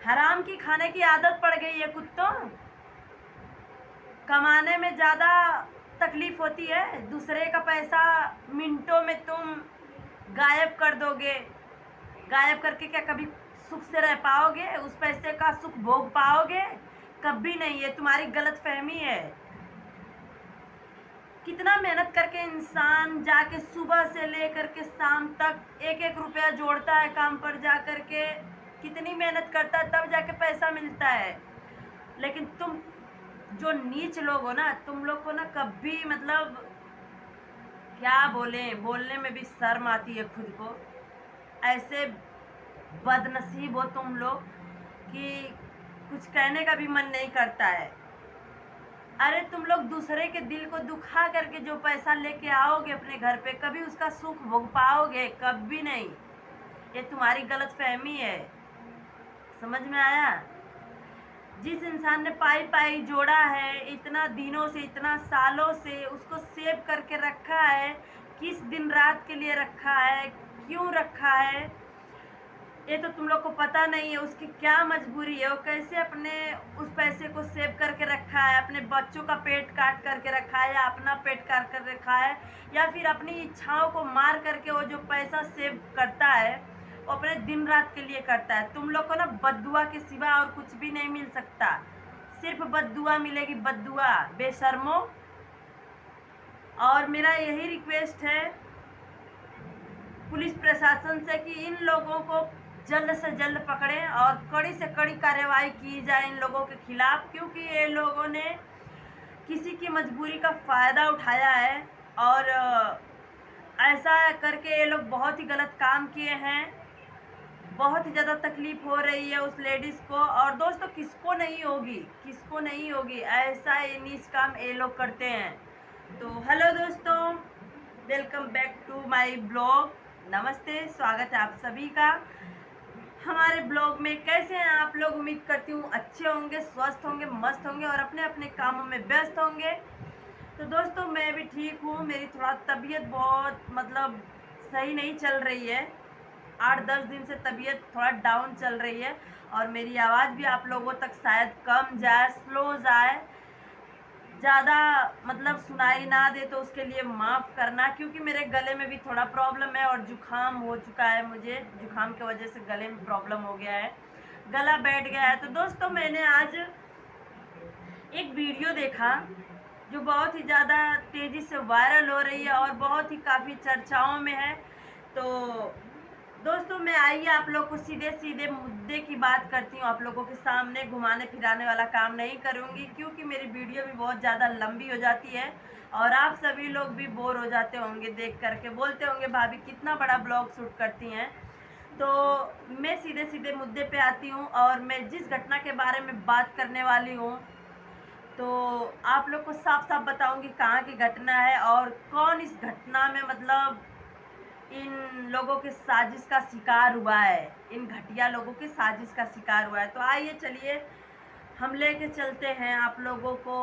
हराम की खाने की आदत पड़ गई है कुत्तों। कमाने में ज़्यादा तकलीफ होती है, दूसरे का पैसा मिनटों में तुम गायब कर दोगे। गायब करके क्या कभी सुख से रह पाओगे? उस पैसे का सुख भोग पाओगे? कभी नहीं। ये तुम्हारी गलतफहमी है। कितना मेहनत करके इंसान जाके सुबह से लेकर के शाम तक एक एक रुपया जोड़ता है, काम पर जा कर के कितनी मेहनत करता है, तब जाके पैसा मिलता है। लेकिन तुम जो नीच लोग हो ना, तुम लोग को ना कभी मतलब क्या बोले, बोलने में भी शर्म आती है खुद को। ऐसे बदनसीब हो तुम लोग कि कुछ कहने का भी मन नहीं करता है। अरे तुम लोग दूसरे के दिल को दुखा करके जो पैसा लेके आओगे अपने घर पे, कभी उसका सुख भोग पाओगे? कभी नहीं। ये तुम्हारी गलतफहमी है। समझ में आया? जिस इंसान ने पाई पाई जोड़ा है, इतना दिनों से, इतना सालों से उसको सेव करके रखा है, किस दिन रात के लिए रखा है, क्यों रखा है, ये तो तुम लोग को पता नहीं है। उसकी क्या मजबूरी है, वो कैसे अपने उस पैसे को सेव करके रखा है, अपने बच्चों का पेट काट करके रखा है, या अपना पेट काट कर रखा है, या फिर अपनी इच्छाओं को मार करके वो जो पैसा सेव करता है वो अपने दिन रात के लिए करता है। तुम लोग को ना बद्दुआ के सिवा और कुछ भी नहीं मिल सकता, सिर्फ बद्दुआ मिलेगी, बद्दुआ, बेशर्मो। और मेरा यही रिक्वेस्ट है पुलिस प्रशासन से कि इन लोगों को जल्द से जल्द पकड़ें और कड़ी से कड़ी कार्रवाई की जाए इन लोगों के खिलाफ, क्योंकि ये लोगों ने किसी की मजबूरी का फ़ायदा उठाया है और ऐसा करके ये लोग बहुत ही गलत काम किए हैं। बहुत ही ज़्यादा तकलीफ हो रही है उस लेडीज़ को। और दोस्तों, किसको नहीं होगी, किसको नहीं होगी? ऐसा ये नीच काम ये लोग करते हैं। तो हेलो दोस्तों, welcome back to my blog. नमस्ते, स्वागत है आप सभी का हमारे ब्लॉग में। कैसे हैं आप लोग? उम्मीद करती हूँ अच्छे होंगे, स्वस्थ होंगे, मस्त होंगे और अपने अपने कामों में व्यस्त होंगे। तो दोस्तों, मैं भी ठीक हूँ। मेरी थोड़ा तबीयत बहुत मतलब सही नहीं चल रही है। 8-10 दिन से तबीयत थोड़ा डाउन चल रही है और मेरी आवाज़ भी आप लोगों तक शायद कम जाए, स्लो जाए, ज़्यादा मतलब सुनाई ना दे तो उसके लिए माफ़ करना, क्योंकि मेरे गले में भी थोड़ा प्रॉब्लम है और जुकाम हो चुका है। मुझे जुकाम की वजह से गले में प्रॉब्लम हो गया है, गला बैठ गया है। तो दोस्तों, मैंने आज एक वीडियो देखा जो बहुत ही ज़्यादा तेज़ी से वायरल हो रही है और बहुत ही काफ़ी चर्चाओं में है। तो दोस्तों, मैं आइए आप लोग को सीधे सीधे मुद्दे की बात करती हूँ। आप लोगों के सामने घुमाने फिराने वाला काम नहीं करूँगी, क्योंकि मेरी वीडियो भी बहुत ज़्यादा लंबी हो जाती है और आप सभी लोग भी बोर हो जाते होंगे देख करके, बोलते होंगे भाभी कितना बड़ा ब्लॉग शूट करती हैं। तो मैं सीधे सीधे मुद्दे पे आती हूँ और मैं जिस घटना के बारे में बात करने वाली हूँ तो आप लोग को साफ साफ बताऊंगी कहाँ की घटना है और कौन इस घटना में मतलब इन लोगों के साजिश का शिकार हुआ है, इन घटिया लोगों के साजिश का शिकार हुआ है। तो आइए चलिए हम लेके चलते हैं आप लोगों को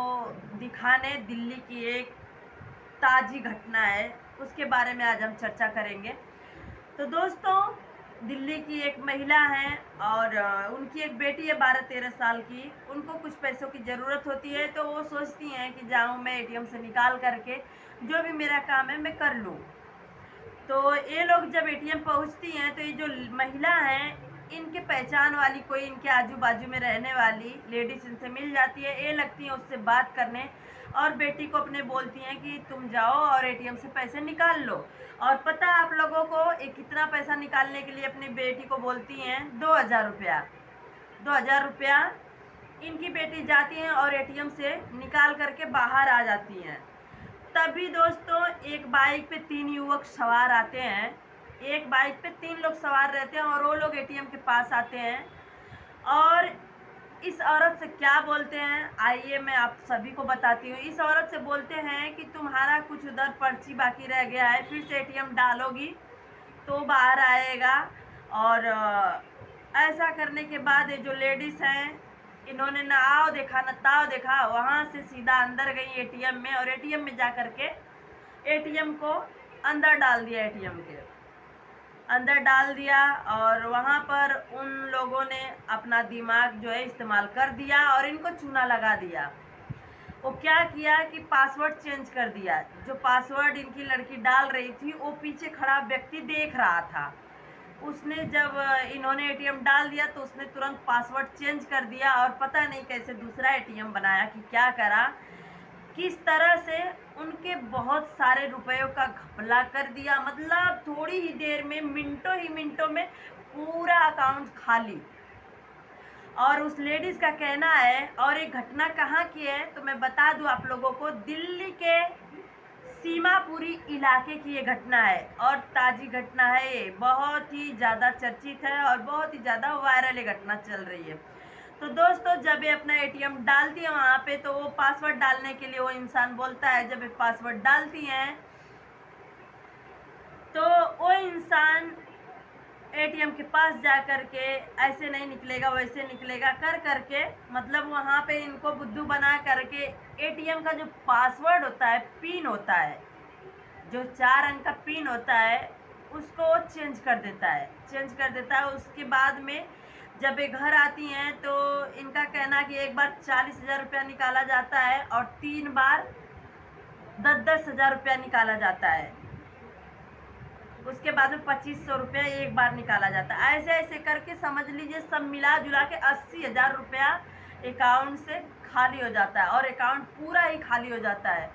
दिखाने। दिल्ली की एक ताज़ी घटना है, उसके बारे में आज हम चर्चा करेंगे। तो दोस्तों, दिल्ली की एक महिला है और उनकी एक बेटी है 12-13 साल की। उनको कुछ पैसों की ज़रूरत होती है तो वो सोचती हैं कि जाऊँ मैं एटीएम से निकाल करके जो भी मेरा काम है मैं कर लूँ। तो ये लोग जब एटीएम पहुंचती हैं तो ये जो महिला हैं, इनके पहचान वाली कोई इनके आजू बाजू में रहने वाली लेडीज इनसे मिल जाती है। ये लगती है उससे बात करने और बेटी को अपने बोलती हैं कि तुम जाओ और एटीएम से पैसे निकाल लो। और पता आप लोगों को ये कितना पैसा निकालने के लिए अपनी बेटी को बोलती हैं? 2000 रुपया। 2000 रुपया इनकी बेटी जाती हैं और एटीएम से निकाल करके बाहर आ जाती हैं। तभी दोस्तों, एक बाइक पे 3 युवक सवार आते हैं। एक बाइक पे 3 लोग सवार रहते हैं और वो लोग एटीएम के पास आते हैं और इस औरत से क्या बोलते हैं आइए मैं आप सभी को बताती हूँ। इस औरत से बोलते हैं कि तुम्हारा कुछ उधर पर्ची बाकी रह गया है, फिर से एटीएम डालोगी तो बाहर आएगा। और ऐसा करने के बाद ये जो लेडीज़ हैं, इन्होंने ना आओ देखा ना ताव देखा, वहाँ से सीधा अंदर गई एटीएम में और एटीएम में जा कर के एटीएम को अंदर डाल दिया, एटीएम के अंदर डाल दिया। और वहाँ पर लोगों ने अपना दिमाग जो है इस्तेमाल कर दिया और इनको चूना लगा दिया। वो क्या किया कि पासवर्ड चेंज कर दिया। जो पासवर्ड इनकी लड़की डाल रही थी वो पीछे खड़ा व्यक्ति देख रहा था। उसने जब इन्होंने एटीएम डाल दिया तो उसने तुरंत पासवर्ड चेंज कर दिया और पता नहीं कैसे दूसरा एटीएम बनाया कि क्या करा, किस तरह से उनके बहुत सारे रुपयों का घपला कर दिया। मतलब थोड़ी ही देर में, मिनटों में पूरा अकाउंट खाली। और उस लेडीज का कहना है, और एक घटना कहाँ की है तो मैं बता दूं आप लोगों को, दिल्ली के सीमापुरी इलाके की ये घटना है और ताज़ी घटना है। ये बहुत ही ज़्यादा चर्चित है और बहुत ही ज़्यादा वायरल ये घटना चल रही है। तो दोस्तों, जब ये अपना एटीएम डालती है वहाँ पे तो वो पासवर्ड डालने के लिए वो इंसान बोलता है, जब ये पासवर्ड डालती हैं तो वो इंसान एटीएम के पास जा कर के ऐसे नहीं निकलेगा वैसे निकलेगा कर करके, मतलब वहाँ पे इनको बुद्धू बना करके एटीएम का जो पासवर्ड होता है, पिन होता है, जो 4 अंक का पिन होता है, उसको चेंज कर देता है। उसके बाद में जब ये घर आती हैं तो इनका कहना कि एक बार 40,000 रुपया निकाला जाता है और 3 बार 10-10 हज़ार रुपया निकाला जाता है। उसके बाद में 2500 रुपया एक बार निकाला जाता है। ऐसे ऐसे करके समझ लीजिए सब मिला जुला के 80,000 रुपया अकाउंट से खाली हो जाता है और अकाउंट पूरा ही खाली हो जाता है।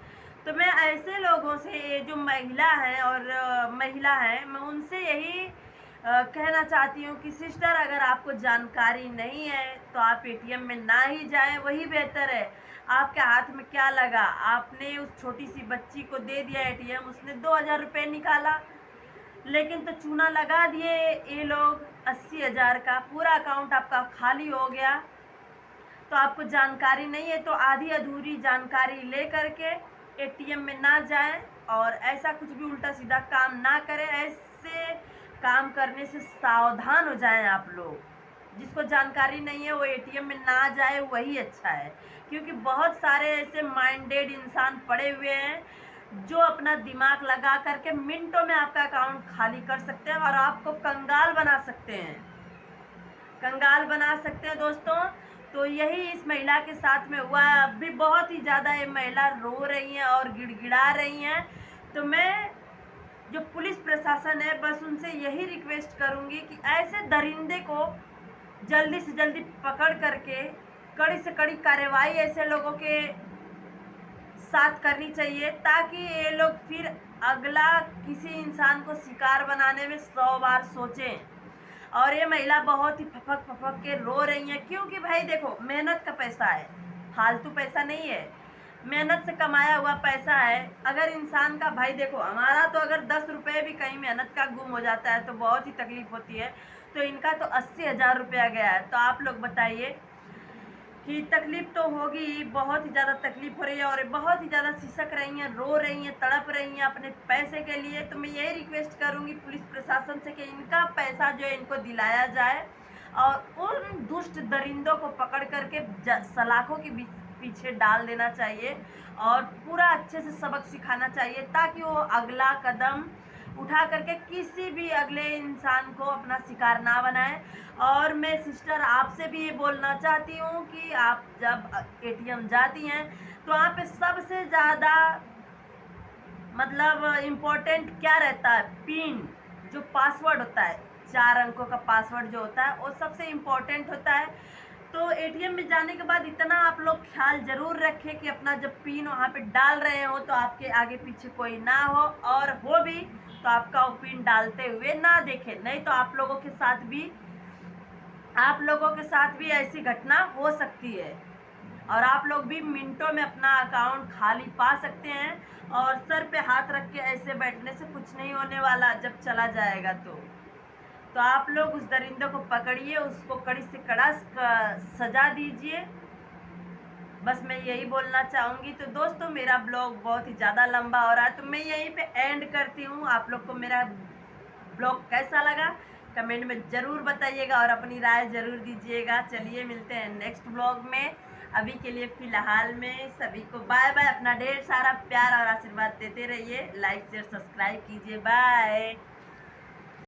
तो मैं ऐसे लोगों से, ये जो महिला है, मैं उनसे यही कहना चाहती हूँ कि सिस्टर, अगर आपको जानकारी नहीं है तो आप एटीएम में ना ही जाएं, वही बेहतर है। आपके हाथ में क्या लगा, आपने उस छोटी सी बच्ची को दे दिया एटीएम, उसने 2,000 रुपये निकाला, लेकिन तो चूना लगा दिए ये लोग 80,000 का, पूरा अकाउंट आपका खाली हो गया। तो आपको जानकारी नहीं है तो आधी अधूरी जानकारी ले करके एटीएम में ना जाएं और ऐसा कुछ भी उल्टा सीधा काम ना करें। ऐसे काम करने से सावधान हो जाएं आप लोग। जिसको जानकारी नहीं है वो एटीएम में ना जाए, वही अच्छा है, क्योंकि बहुत सारे ऐसे माइंडेड इंसान पड़े हुए हैं जो अपना दिमाग लगा करके मिनटों में आपका अकाउंट खाली कर सकते हैं और आपको कंगाल बना सकते हैं दोस्तों। तो यही इस महिला के साथ में हुआ है। अब भी बहुत ही ज़्यादा ये महिला रो रही हैं और गिड़गिड़ा रही हैं। तो मैं जो पुलिस प्रशासन है, बस उनसे यही रिक्वेस्ट करूंगी कि ऐसे दरिंदे को जल्दी से जल्दी पकड़ करके कड़ी से कड़ी कार्रवाई ऐसे लोगों के साथ करनी चाहिए, ताकि ये लोग फिर अगला किसी इंसान को शिकार बनाने में 100 बार सोचें। और ये महिला बहुत ही फपक के रो रही है, क्योंकि भाई देखो, मेहनत का पैसा है, फालतू पैसा नहीं है, मेहनत से कमाया हुआ पैसा है। अगर इंसान का, भाई देखो, हमारा तो अगर 10 रुपये भी कहीं मेहनत का गुम हो जाता है तो बहुत ही तकलीफ होती है, तो इनका तो 80,000 रुपया गया है। तो आप लोग बताइए कि तकलीफ तो होगी, बहुत ही ज़्यादा तकलीफ हो रही है और बहुत ही ज़्यादा सिसक रही हैं, रो रही हैं, तड़प रही हैं अपने पैसे के लिए। तो मैं यही रिक्वेस्ट करूंगी पुलिस प्रशासन से कि इनका पैसा जो है इनको दिलाया जाए और उन दुष्ट दरिंदों को पकड़ करके सलाखों के पीछे डाल देना चाहिए और पूरा अच्छे से सबक सिखाना चाहिए, ताकि वो अगला कदम उठा करके किसी भी अगले इंसान को अपना शिकार ना बनाए। और मैं सिस्टर आपसे भी ये बोलना चाहती हूँ कि आप जब एटीएम जाती हैं तो वहाँ पे सबसे ज़्यादा मतलब इम्पोर्टेंट क्या रहता है, पिन, जो पासवर्ड होता है, 4 अंकों का पासवर्ड जो होता है वो सबसे इम्पोर्टेंट होता है। तो एटीएम में जाने के बाद इतना आप लोग ख्याल ज़रूर रखें कि अपना जब पिन वहाँ पे डाल रहे हो तो आपके आगे पीछे कोई ना हो, और हो भी तो आपका वो पिन डालते हुए ना देखें, नहीं तो आप लोगों के साथ भी ऐसी घटना हो सकती है और आप लोग भी मिनटों में अपना अकाउंट खाली पा सकते हैं। और सर पे हाथ रख के ऐसे बैठने से कुछ नहीं होने वाला जब चला जाएगा। तो आप लोग उस दरिंदे को पकड़िए, उसको कड़ी से कड़ा सजा दीजिए। बस मैं यही बोलना चाहूँगी। तो दोस्तों, मेरा ब्लॉग बहुत ही ज़्यादा लंबा हो रहा है तो मैं यहीं पे एंड करती हूँ। आप लोग को मेरा ब्लॉग कैसा लगा कमेंट में ज़रूर बताइएगा और अपनी राय ज़रूर दीजिएगा। चलिए मिलते हैं नेक्स्ट ब्लॉग में। अभी के लिए फ़िलहाल में सभी को बाय बाय। अपना ढेर सारा प्यार और आशीर्वाद देते रहिए। लाइक शेयर सब्सक्राइब कीजिए। बाय।